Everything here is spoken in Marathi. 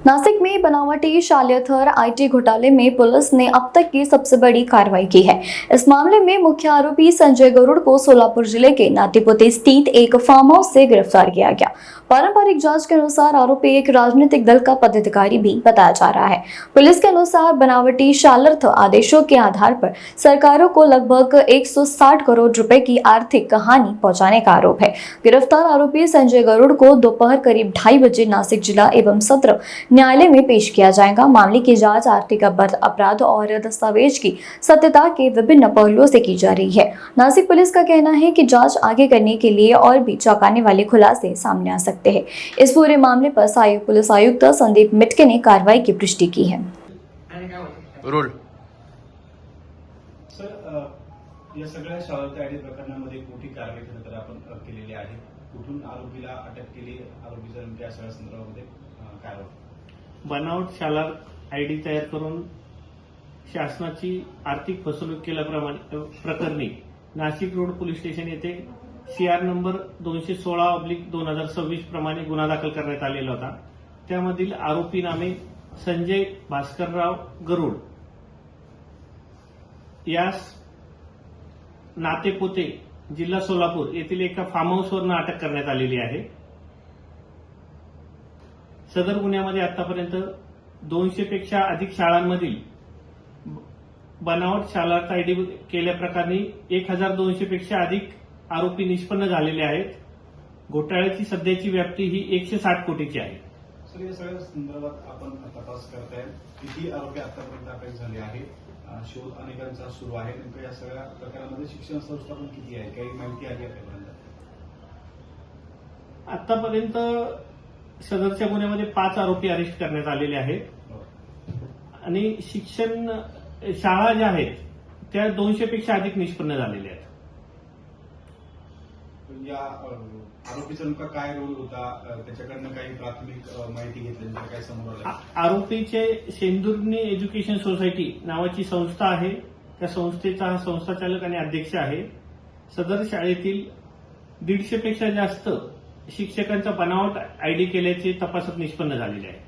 नासिक में बनावटी शालियाथर आईटी घोटाले में पुलिस ने अब तक की सबसे बड़ी कार्रवाई की है। इस मामले में मुख्य आरोपी संजय गरुड़ को सोलापुर जिले के नाटीपोते स्थित एक फार्म हाउस से गिरफ्तार किया गया। पारंपरिक जांच के अनुसार आरोपी एक राजनीतिक दल का पदाधिकारी भी बताया जा रहा है। पुलिस के अनुसार बनावटी शालियार्थ आदेशों के आधार पर सरकारों को लगभग 160 करोड़ रुपए की आर्थिक हानि पहुंचाने का आरोप है। गिरफ्तार आरोपी संजय गरुड़ को दोपहर करीब 2:30 बजे नासिक जिला एवं सत्र न्यायालय में पेश किया जाएगा। मामले की जांच आर्थिक अपराध और दस्तावेज की सत्यता के विभिन्न पहलुओं से की जा रही है। नासिक पुलिस का कहना है कि जांच आगे करने के लिए और भी चौंकाने वाले खुलासे सामने आ सकते हैं। इस पूरे मामले पर सहायक पुलिस आयुक्त संदीप मिटके ने कार्रवाई की पुष्टि की है। रोल सर, या सगळ्या शालियार्थ आयडी प्रकरणामध्ये मोठी कारवाई खरं तर आपण केलेली आहे। कुठून आरोपीला अटक केली, आरोपीच्या नेमक्या सगळ्या संदर्भामध्ये काय होतं? बनावट शालियार्थ आयडी तयार करून शासनाची आर्थिक फसवणूक केल्याप्रमाणे प्रकरणी नाशिक रोड पोलीस स्टेशन येथे CR नंबर 216/2026 प्रमाणे गुन्हा दाखल करण्यात आलेला होता। त्यामधील आरोपी नामे संजय भास्करराव गरुड यास नातेपोते जिल्हा सोलापूर येथील एका फार्म हाऊसवरून अटक करण्यात आलेली आहे। सदर गुन्ह्यामध्ये आतापर्यंत 200 पेक्षा अधिक शाळांमधील बनावट शालियार्थ आयडी केल्याप्रकरणी 1200 पेक्षा अधिक आरोपी निष्पन्न झालेले आहेत। घोटाळ्याची सध्याची व्याप्ती ही 160 कोटीची आहे। सर, या सगळ्या संदर्भात आपण तपास करताय, किती आरोपी आतापर्यंत अटक झाले आहे, शोध अनेकांचा सुरू आहे। नेमकं या सगळ्या प्रकारामध्ये शिक्षण संस्था पण किती आहे, काही माहिती आली आतापर्यंत? आतापर्यंत सदरच्या गुन्ह्यामध्ये 5 आरोपी अरेस्ट करण्यात आलेले आहेत आणि शिक्षण शाळा ज्या आहेत त्या 200 पेक्षा अधिक निष्पन्न झालेल्या आहेत। या आरोपीचा नेमका काय रोल होता, त्याच्याकडनं काही प्राथमिक माहिती घेतली, काय समोर आलं? आरोपीचे शेंदुर्णी एज्युकेशन सोसायटी नावाची संस्था आहे, त्या संस्थेचा हा संस्थाचालक आणि अध्यक्ष आहे। सदर शाळेतील 150 पेक्षा जास्त शिक्षकांचा बनावट आयडी केल्याचे तपासात निष्पन्न झालेले आहे।